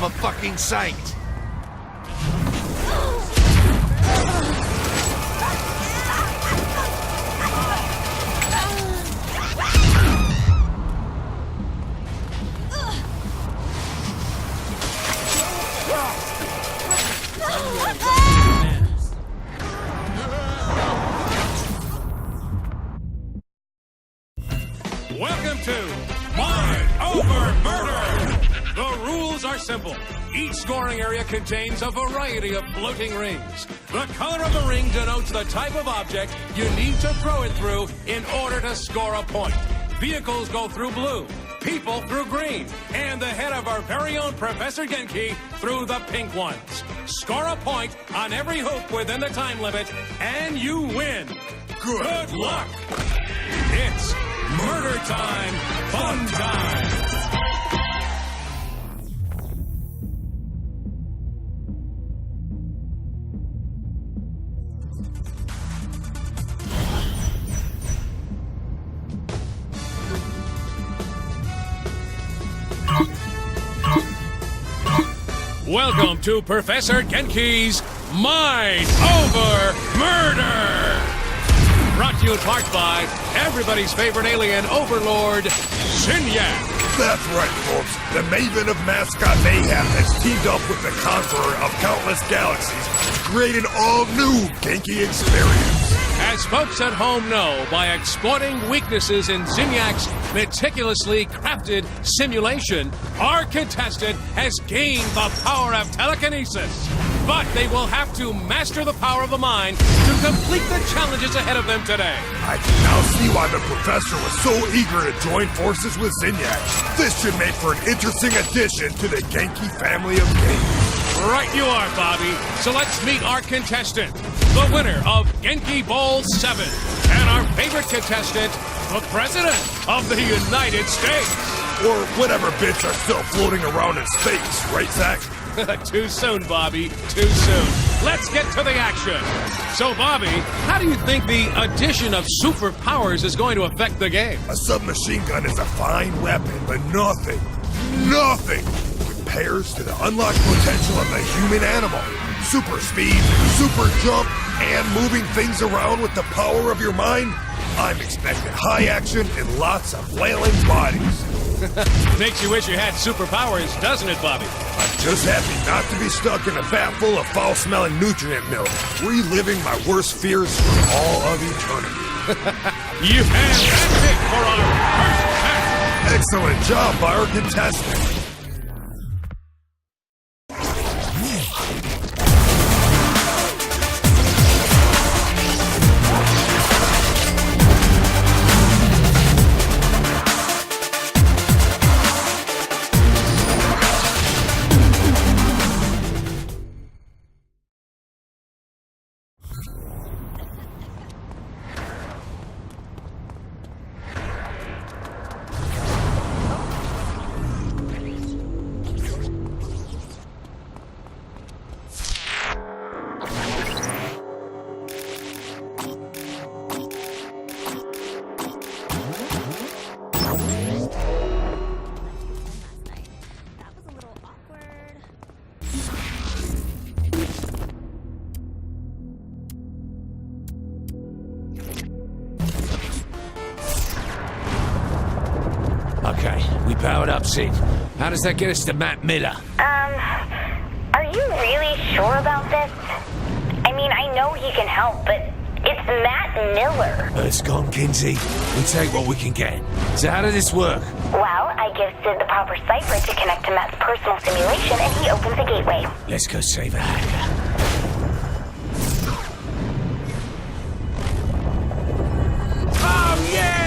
of a fucking sight! Welcome to Mind Over Murder! The rules are simple. Each scoring area contains a variety of floating rings. The color of the ring denotes the type of object you need to throw it through in order to score a point. Vehicles go through blue, people through green, and the head of our very own Professor Genki through the pink ones. Score a point on every hoop within the time limit, and you win. Good luck! It's Murder Time, Fun Time! Welcome to Professor Genki's Mind Over Murder! Brought to you in part by everybody's favorite alien overlord, Zinyak. That's right, folks. The Maven of Mascot Mayhem has teamed up with the Conqueror of Countless Galaxies to create an all-new Genki experience. As folks at home know, by exploiting weaknesses in Zinyak's meticulously crafted simulation, our contestant has gained the power of telekinesis. But they will have to master the power of the mind to complete the challenges ahead of them today. I can now see why the Professor was so eager to join forces with Zinyak. This should make for an interesting addition to the Genki family of games. Right you are, Bobby. So let's meet our contestant, the winner of Genki Bowl 7, and our favorite contestant, the President of the United States. Or whatever bits are still floating around in space, right, Zach? Too soon, Bobby. Too soon. Let's get to the action. So, Bobby, how do you think the addition of superpowers is going to affect the game? A submachine gun is a fine weapon, but nothing compares to the unlocked potential of the human animal. Super speed, super jump, and moving things around with the power of your mind. I'm expecting high action and lots of flailing bodies. Makes you wish you had superpowers, doesn't it, Bobby? I'm just happy not to be stuck in a vat full of foul-smelling nutrient milk, reliving my worst fears for all of eternity. And that's it for our first match. Excellent job by our contestant. Okay, we powered up, Sid. How does that get us to Matt Miller? Are you really sure about this? I mean, I know he can help, but it's Matt Miller. Earth's gone, Kinsey. We take what we can get. So how did this work? Well, I give Sid the proper cipher to connect to Matt's personal simulation, and he opens a gateway. Let's go save a hacker. Oh, yeah!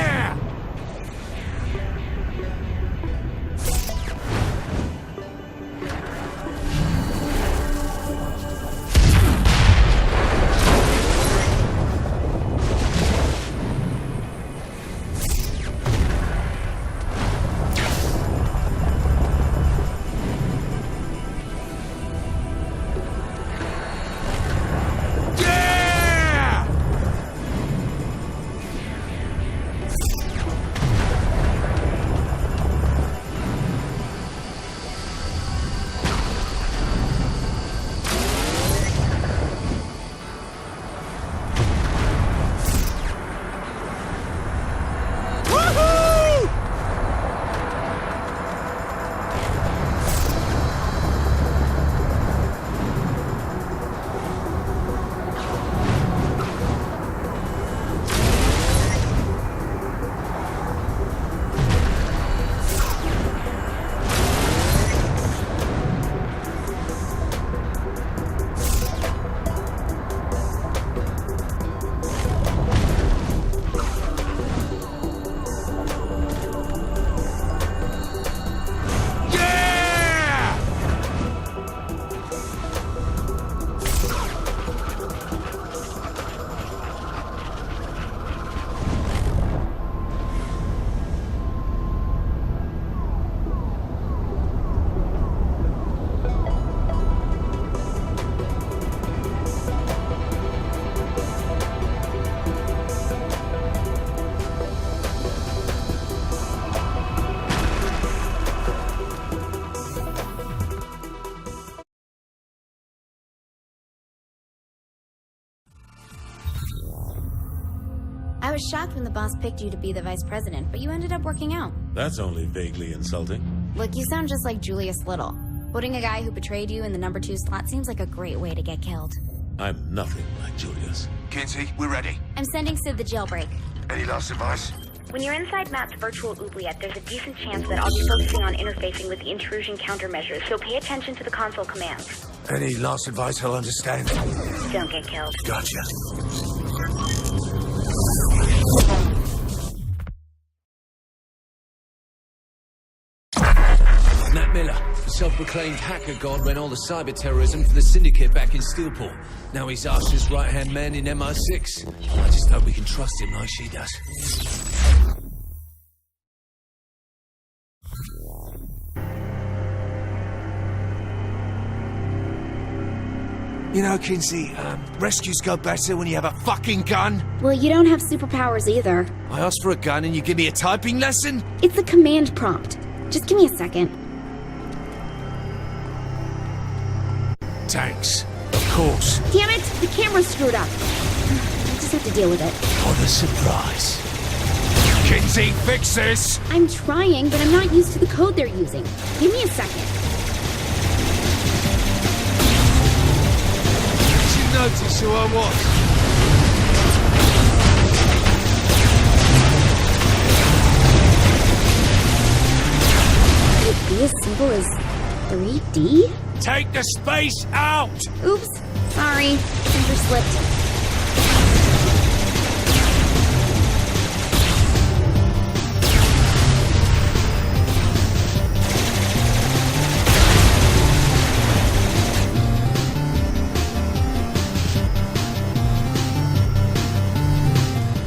was shocked when the boss picked you to be the vice president, but you ended up working out. That's only vaguely insulting. Look, you sound just like Julius Little. Putting a guy who betrayed you in the number 2 slot seems like a great way to get killed. I'm nothing like Julius. Kinsey, we're ready. I'm sending Sid the jailbreak. Any last advice? When you're inside Matt's virtual oubliette, there's a decent chance that I'll be focusing on interfacing with the intrusion countermeasures, so pay attention to the console commands. Any last advice he'll understand? Don't get killed. Gotcha. Matt Miller, the self-proclaimed hacker god, ran all the cyber terrorism for the Syndicate back in Steelport. Now he's Asha's right-hand man in MI6. I just hope we can trust him like she does. You know, Kinsey, rescues go better when you have a fucking gun. Well, you don't have superpowers either. I asked for a gun and you give me a typing lesson? It's a command prompt. Just give me a second. Thanks. Of course. Damn it! The camera's screwed up. I just have to deal with it. What a surprise. Kinsey, fix this! I'm trying, but I'm not used to the code they're using. Give me a second. Did you notice who I was? Could it be as simple as 3D? Take the space out! Oops. Sorry. Finger slipped.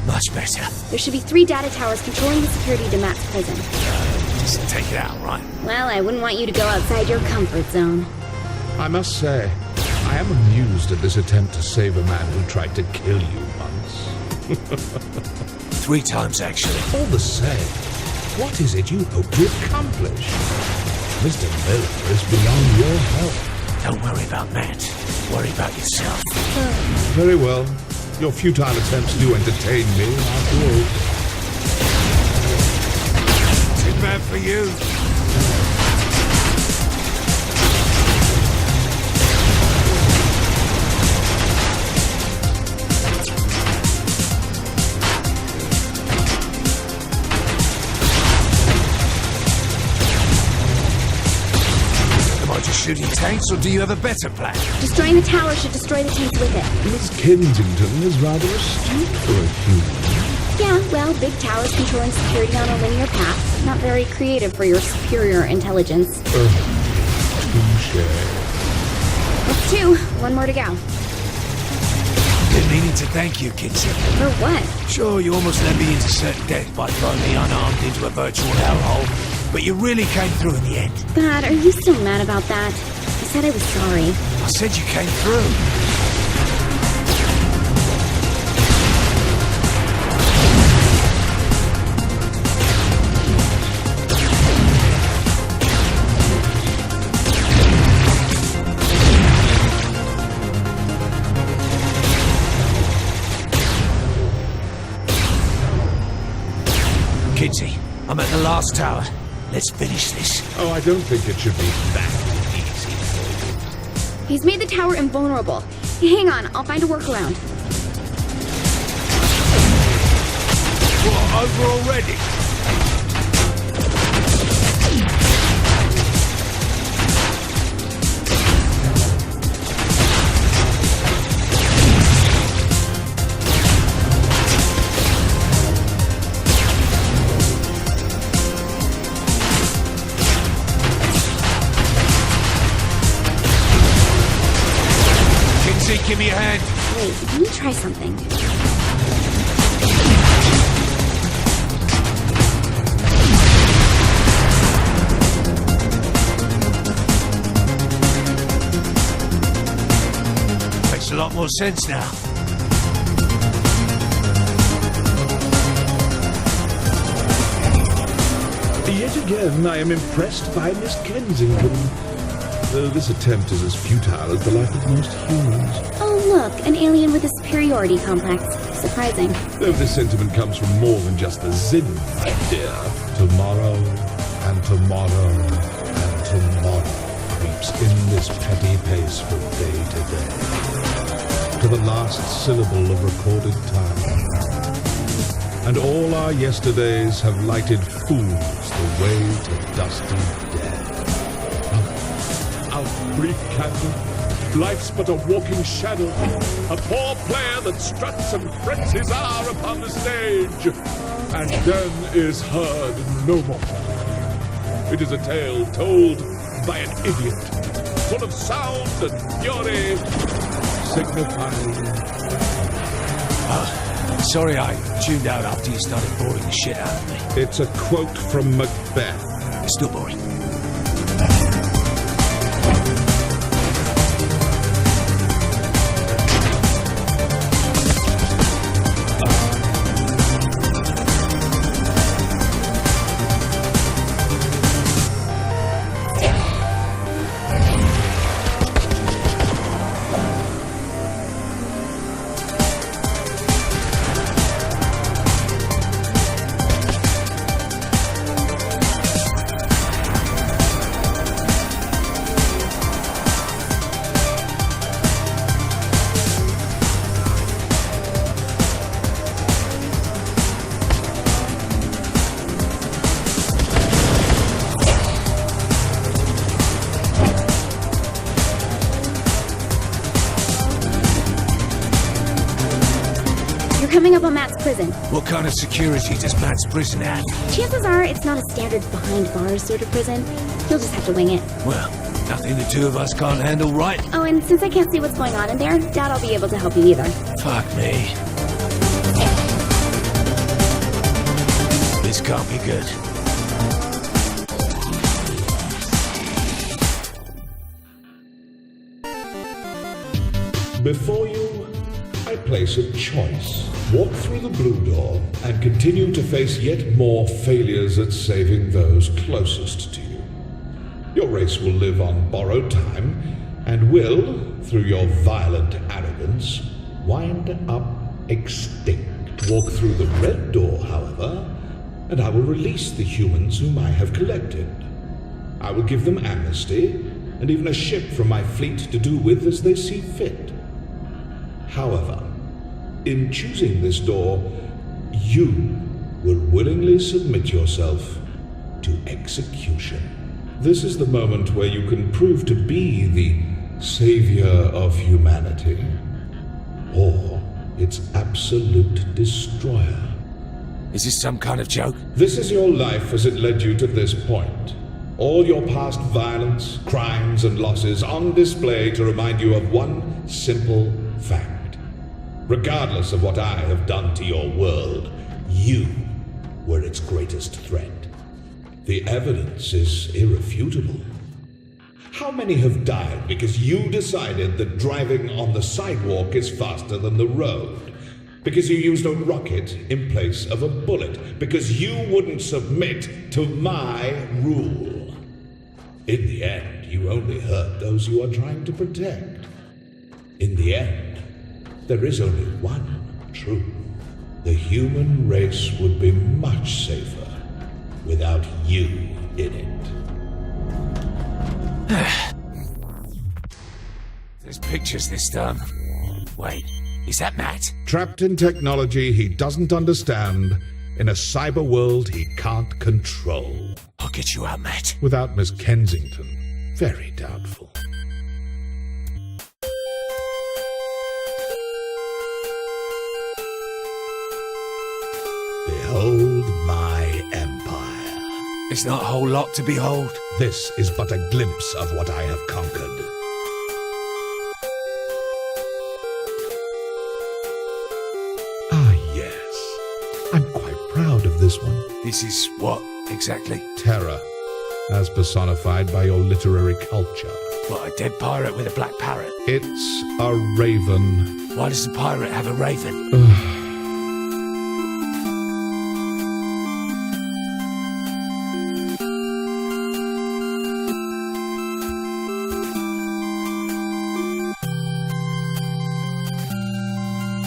Much better. There should be 3 data towers controlling the security to Matt's prison. Just take it out, right? Well, I wouldn't want you to go outside your comfort zone. I must say, I am amused at this attempt to save a man who tried to kill you once. 3 times, actually. All the same, what is it you hope to accomplish? Mr. Miller is beyond your help. Don't worry about Matt. Worry about yourself. Very well. Your futile attempts do entertain me, after all. Too bad for you. Am I just shooting tanks, or do you have a better plan? Destroying the tower should destroy the tanks with it. Miss Kensington is rather astute for a human. Yeah, well, big towers controlling security on a linear path. Not very creative for your superior intelligence. Touche. That's 2. 1 more to go. Been meaning to thank you, Kinsey. For what? Sure, you almost led me into certain death by throwing me unarmed into a virtual hellhole, but you really came through in the end. God, are you still mad about that? I said I was sorry. I said you came through. Kinsey, I'm at the last tower. Let's finish this. Oh, I don't think it should be that easy for you. He's made the tower invulnerable. Hang on, I'll find a workaround. What, over already? Give me a hand. Wait, let me try something. Makes a lot more sense now. Yet again, I am impressed by Miss Kensington. Though this attempt is as futile as the life of most humans. Oh, look, an alien with a superiority complex. Surprising. Though this sentiment comes from more than just the Zin, my dear. Tomorrow, and tomorrow, and tomorrow creeps in this petty pace from day to day, to the last syllable of recorded time. And all our yesterdays have lighted fools the way to dusty death. Our brief candle. Life's but a walking shadow, a poor player that struts and frets his hour upon the stage, and then is heard no more. It is a tale told by an idiot, full of sound and fury, signifying... Sorry I tuned out after you started boring the shit out of me. It's a quote from Macbeth. It's still boring. Coming up on Matt's prison. What kind of security does Matt's prison have? Chances are it's not a standard behind bars sort of prison. You'll just have to wing it. Well, nothing the two of us can't handle, right? Oh, and since I can't see what's going on in there, doubt I'll be able to help you either. Fuck me. This can't be good. Before you, I place a choice. Walk through the blue door and continue to face yet more failures at saving those closest to you. Your race will live on borrowed time and will, through your violent arrogance, wind up extinct. Walk through the red door, however, and I will release the humans whom I have collected. I will give them amnesty and even a ship from my fleet to do with as they see fit. However, in choosing this door, you will willingly submit yourself to execution. This is the moment where you can prove to be the savior of humanity, or its absolute destroyer. Is this some kind of joke? This is your life as it led you to this point. All your past violence, crimes, and losses on display to remind you of one simple fact. Regardless of what I have done to your world, you were its greatest threat. The evidence is irrefutable. How many have died because you decided that driving on the sidewalk is faster than the road? Because you used a rocket in place of a bullet? Because you wouldn't submit to my rule? In the end, you only hurt those you are trying to protect. In the end, there is only one truth. The human race would be much safer without you in it. There's pictures this time. Wait, is that Matt? Trapped in technology he doesn't understand, in a cyber world he can't control. I'll get you out, Matt. Without Miss Kensington, very doubtful. Behold my empire. It's not a whole lot to behold. This is but a glimpse of what I have conquered. Ah, yes. I'm quite proud of this one. This is what, exactly? Terror, as personified by your literary culture. What, a dead pirate with a black parrot? It's a raven. Why does the pirate have a raven?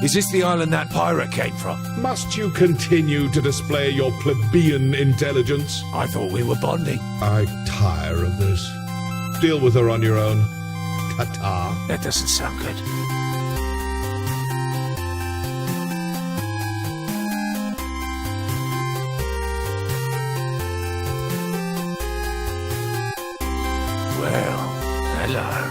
Is this the island that pirate came from? Must you continue to display your plebeian intelligence? I thought we were bonding. I tire of this. Deal with her on your own. Ta-ta. That doesn't sound good. Well, hello.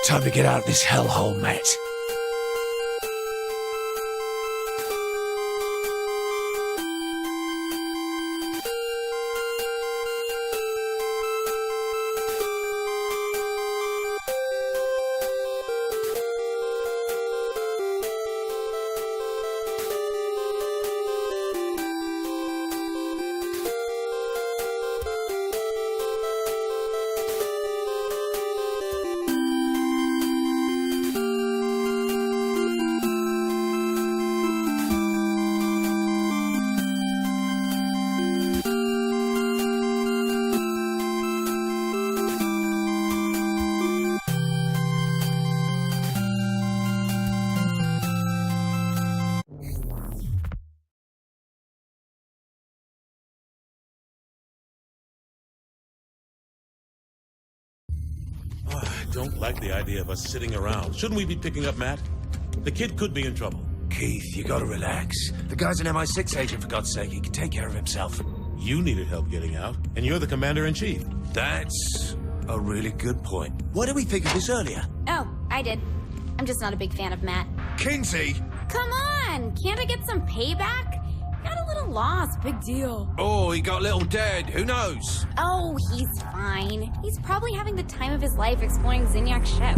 Time to get out of this hellhole, Matt. I don't like the idea of us sitting around. Shouldn't we be picking up Matt? The kid could be in trouble. Keith, you gotta relax. The guy's an MI6 agent, for God's sake. He can take care of himself. You needed help getting out, and you're the commander-in-chief. That's a really good point. Why didn't we think of this earlier? Oh, I did. I'm just not a big fan of Matt. Kinsey! Come on! Can't I get some payback? Got a little lost, big deal. Oh, he got little dead. Who knows? Oh, he's fine. He's probably having the time of his life exploring Zinyak's ship.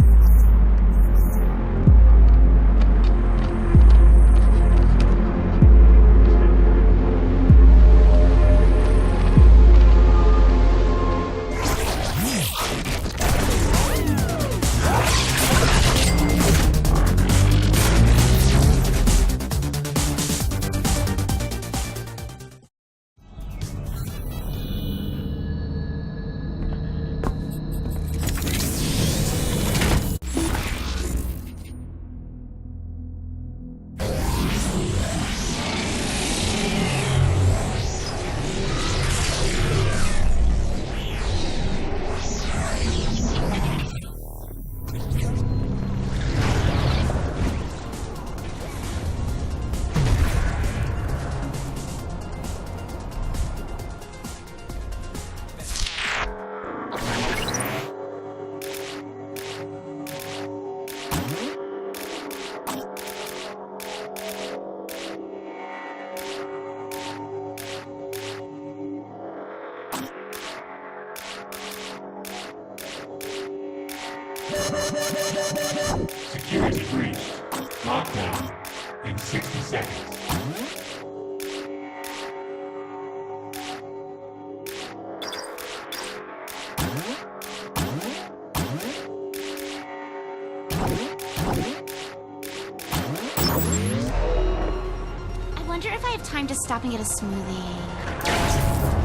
Security breached. Lockdown in 60 seconds. I wonder if I have time to stop and get a smoothie.